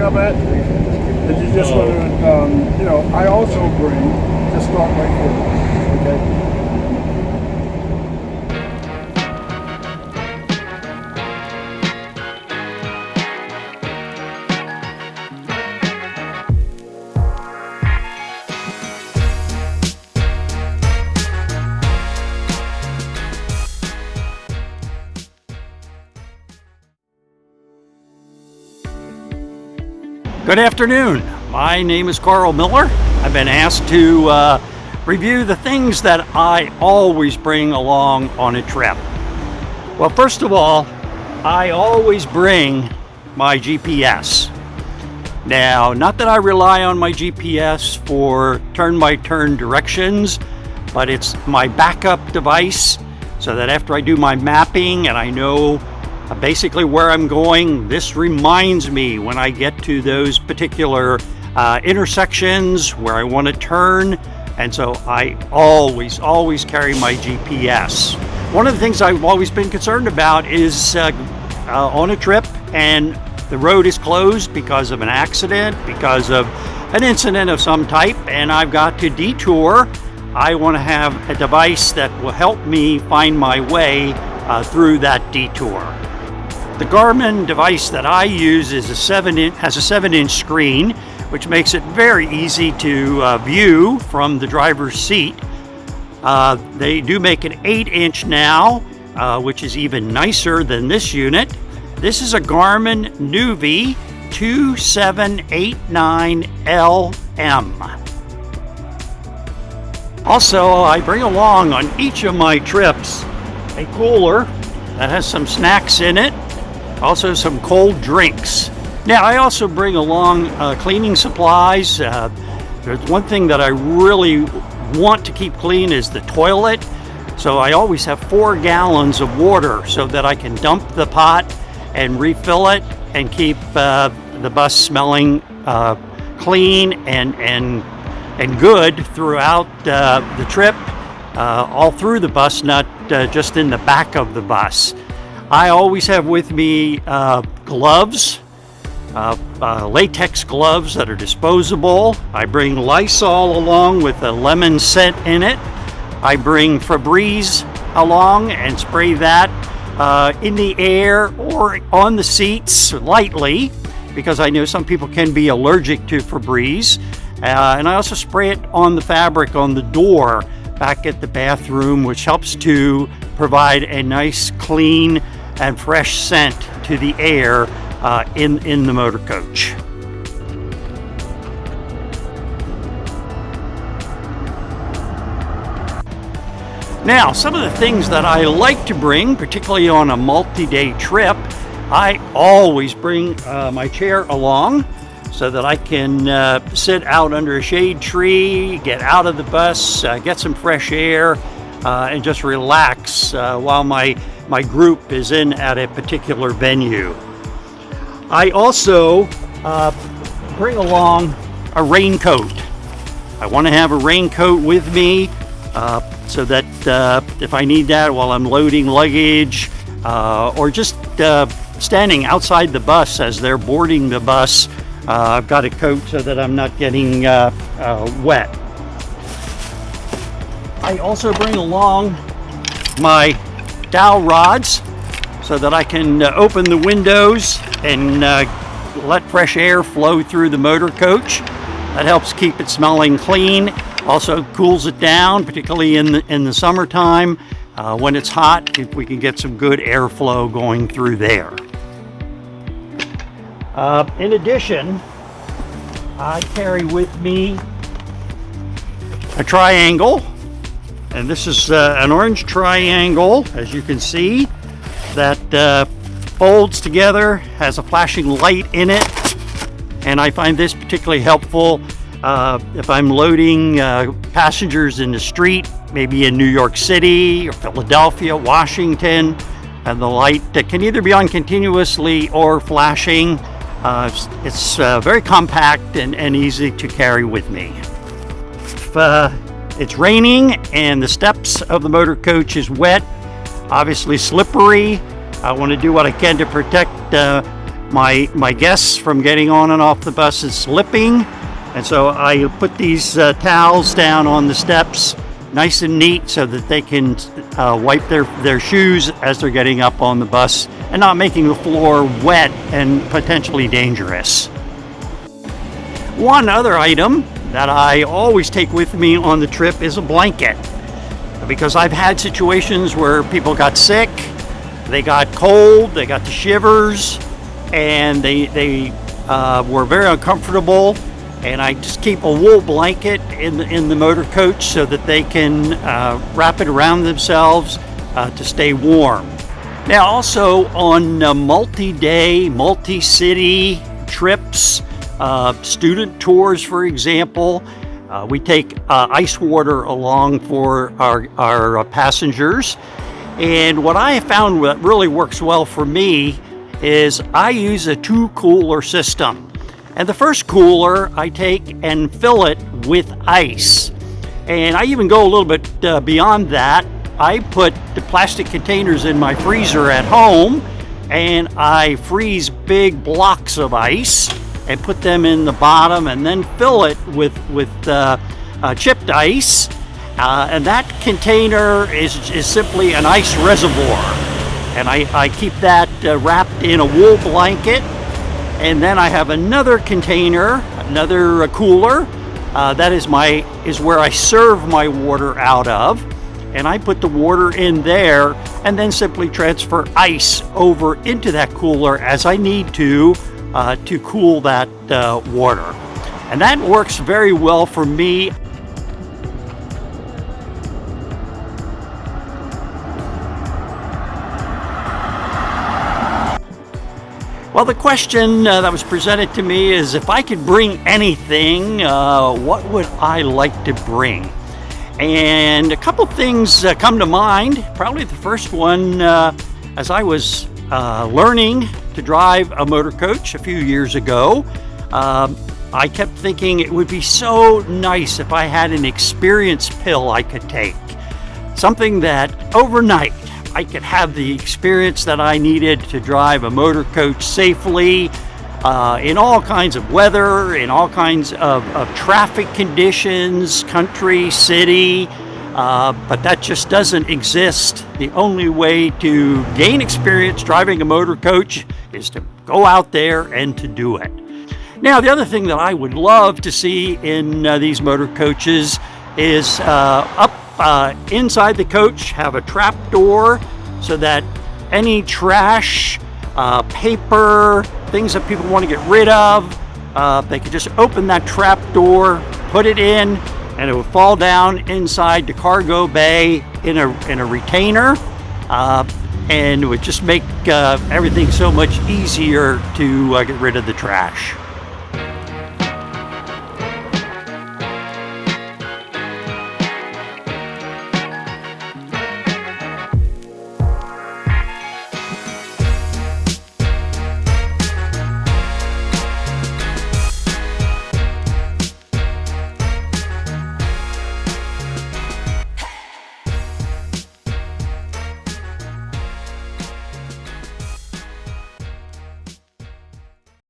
of it? Did you just want to, I also bring, just start right here, okay? Good afternoon. My name is Carl Miller. I've been asked to review the things that I always bring along on a trip. Well, first of all, I always bring my GPS. Now, not that I rely on my GPS for turn-by-turn directions, but it's my backup device so that after I do my mapping and I know basically where I'm going, this reminds me when I get to those particular intersections where I want to turn, and so I always carry my GPS. One of the things I've always been concerned about is on a trip and the road is closed because of an accident, because of an incident of some type, and I've got to detour. I want to have a device that will help me find my way through that detour. The Garmin device that I use is has a 7-inch screen, which makes it very easy to view from the driver's seat. They do make an 8-inch now, which is even nicer than this unit. This is a Garmin Nuvi 2789LM. Also, I bring along on each of my trips a cooler that has some snacks in it. Also some cold drinks. Now I also bring along cleaning supplies. There's one thing that I really want to keep clean is the toilet. So I always have 4 gallons of water so that I can dump the pot and refill it and keep the bus smelling clean and good throughout the trip, all through the bus, not just in the back of the bus. I always have with me gloves, latex gloves that are disposable. I bring Lysol along with a lemon scent in it. I bring Febreze along and spray that in the air or on the seats lightly, because I know some people can be allergic to Febreze. And I also spray it on the fabric on the door back at the bathroom, which helps to provide a nice clean and fresh scent to the air in the motor coach. Now, some of the things that I like to bring, particularly on a multi-day trip, I always bring my chair along so that I can sit out under a shade tree, get out of the bus, get some fresh air, and just relax while my group is in at a particular venue. I also bring along a raincoat. I want to have a raincoat with me so that if I need that while I'm loading luggage or just standing outside the bus as they're boarding the bus, I've got a coat so that I'm not getting wet. I also bring along my dowel rods so that I can open the windows and let fresh air flow through the motor coach. That helps keep it smelling clean. Also cools it down, particularly in the summertime when it's hot. If we can get some good airflow going through there. In addition, I carry with me a triangle. And this is an orange triangle, as you can see, that folds together, has a flashing light in it. And I find this particularly helpful if I'm loading passengers in the street, maybe in New York City or Philadelphia, Washington, and the light that can either be on continuously or flashing. It's very compact and easy to carry with me. If it's raining and the steps of the motor coach is wet, obviously slippery, I want to do what I can to protect my guests from getting on and off the bus is slipping. And so I put these towels down on the steps, nice and neat, so that they can wipe their shoes as they're getting up on the bus and not making the floor wet and potentially dangerous. One other item that I always take with me on the trip is a blanket, because I've had situations where people got sick, they got cold, they got the shivers, and they were very uncomfortable. And I just keep a wool blanket in the motor coach so that they can wrap it around themselves to stay warm. Now, also on multi-day, multi-city trips, student tours, for example, we take ice water along for our passengers. And what I have found that really works well for me is I use a 2-cooler system. And the first cooler I take and fill it with ice. And I even go a little bit beyond that. I put the plastic containers in my freezer at home, and I freeze big blocks of ice and put them in the bottom, and then fill it with chipped ice. And that container is simply an ice reservoir. And I keep that wrapped in a wool blanket. And then I have another container, another cooler, that is where I serve my water out of. And I put the water in there and then simply transfer ice over into that cooler as I need to cool that water. And that works very well for me. Well, the question that was presented to me is, if I could bring anything, what would I like to bring? And a couple things come to mind. Probably the first one, as I was learning to drive a motor coach a few years ago, I kept thinking it would be so nice if I had an experience pill I could take. Something that overnight I could have the experience that I needed to drive a motor coach safely in all kinds of weather, in all kinds of traffic conditions, country, city, but that just doesn't exist. The only way to gain experience driving a motor coach is to go out there and to do it. Now, the other thing that I would love to see in these motor coaches is inside the coach have a trap door, so that any trash, paper, things that people want to get rid of, they could just open that trap door, put it in, and it would fall down inside the cargo bay in a retainer, and it would just make everything so much easier to get rid of the trash.